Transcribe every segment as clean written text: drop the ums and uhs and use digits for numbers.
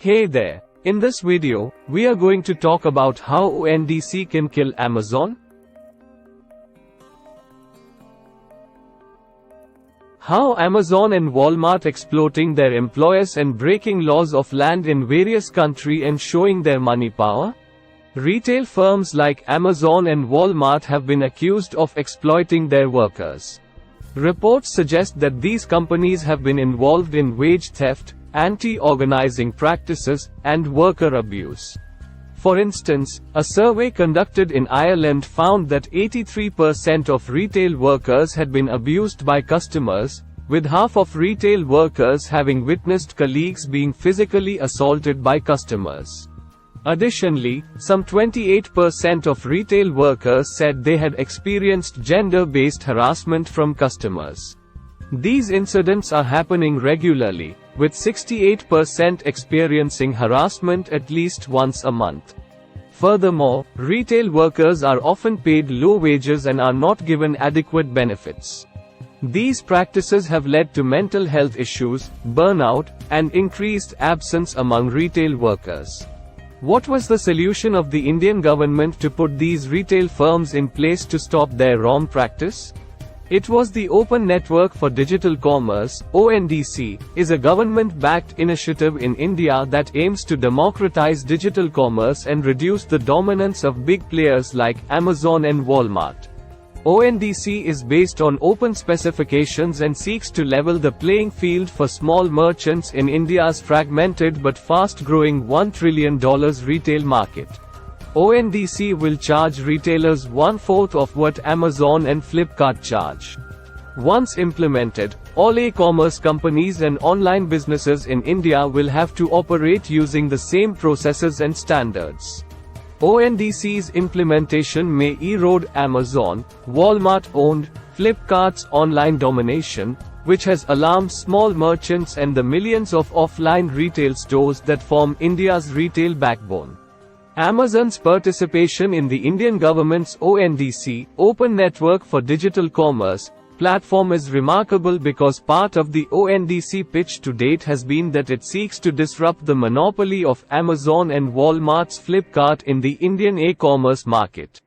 Hey there. In this video, we are going to talk about how ONDC can kill Amazon. How Amazon and Walmart exploiting their employees and breaking laws of land in various countries and showing their money power. Retail firms like Amazon and Walmart have been accused of exploiting their workers. Reports suggest that these companies have been involved in wage theft, anti-organizing practices, and worker abuse. For instance, a survey conducted in Ireland found that 83% of retail workers had been abused by customers, with half of retail workers having witnessed colleagues being physically assaulted by customers. Additionally, some 28% of retail workers said they had experienced gender-based harassment from customers. These incidents are happening regularly, with 68% experiencing harassment at least once a month. Furthermore, retail workers are often paid low wages and are not given adequate benefits. These practices have led to mental health issues, burnout, and increased absence among retail workers. What was the solution of the Indian government to put these retail firms in place to stop their wrong practice? It was the Open Network for Digital Commerce, ONDC, is a government-backed initiative in India that aims to democratize digital commerce and reduce the dominance of big players like Amazon and Walmart. ONDC is based on open specifications and seeks to level the playing field for small merchants in India's fragmented but fast-growing $1 trillion retail market. ONDC will charge retailers 1/4 of what Amazon and Flipkart charge. Once implemented, all e-commerce companies and online businesses in India will have to operate using the same processes and standards. ONDC's implementation may erode Amazon, Walmart-owned, Flipkart's online domination, which has alarmed small merchants and the millions of offline retail stores that form India's retail backbone. Amazon's participation in the Indian government's ONDC, Open Network for Digital Commerce, platform is remarkable because part of the ONDC pitch to date has been that it seeks to disrupt the monopoly of Amazon and Walmart's Flipkart in the Indian e-commerce market.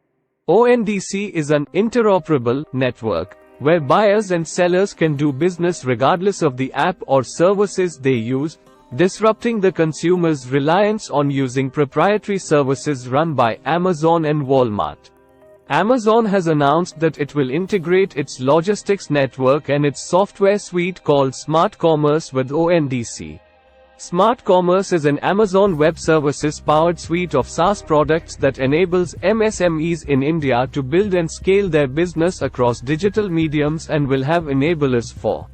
ONDC is an interoperable network, where buyers and sellers can do business regardless of the app or services they use, disrupting the consumer's reliance on using proprietary services run by Amazon and Walmart. Amazon has announced that it will integrate its logistics network and its software suite called Smart Commerce with ONDC. Smart Commerce is an Amazon Web Services-powered suite of SaaS products that enables MSMEs in India to build and scale their business across digital mediums and will have enablers for.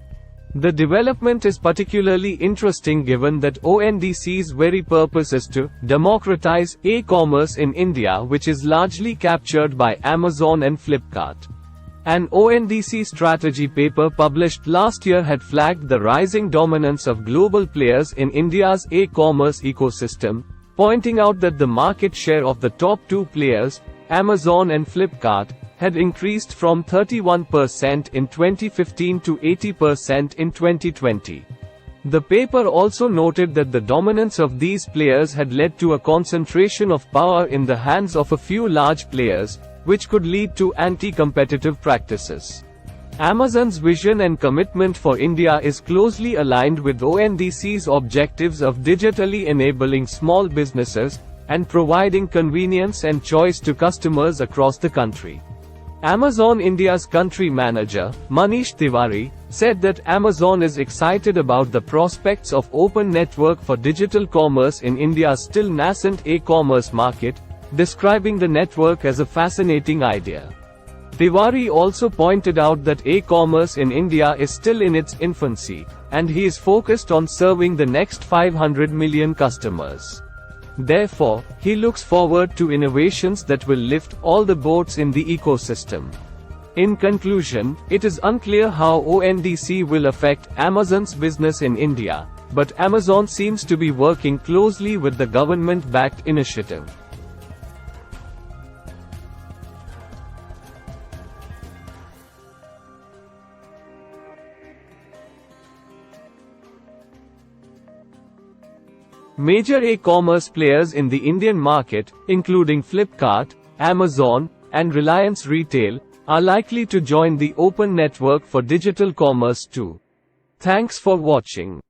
The development is particularly interesting given that ONDC's very purpose is to democratize e-commerce in India, which is largely captured by Amazon and Flipkart. An ONDC strategy paper published last year had flagged the rising dominance of global players in India's e-commerce ecosystem, pointing out that the market share of the top two players, Amazon and Flipkart, had increased from 31% in 2015 to 80% in 2020. The paper also noted that the dominance of these players had led to a concentration of power in the hands of a few large players, which could lead to anti-competitive practices. Amazon's vision and commitment for India is closely aligned with ONDC's objectives of digitally enabling small businesses and providing convenience and choice to customers across the country. Amazon India's country manager, Manish Tiwari, said that Amazon is excited about the prospects of open network for digital commerce in India's still nascent e-commerce market, describing the network as a fascinating idea. Tiwari also pointed out that e-commerce in India is still in its infancy, and he is focused on serving the next 500 million customers. Therefore, he looks forward to innovations that will lift all the boats in the ecosystem. In conclusion, it is unclear how ONDC will affect Amazon's business in India, but Amazon seems to be working closely with the government-backed initiative. Major e-commerce players in the Indian market, including Flipkart, Amazon, and Reliance Retail, are likely to join the open network for digital commerce too. Thanks for watching.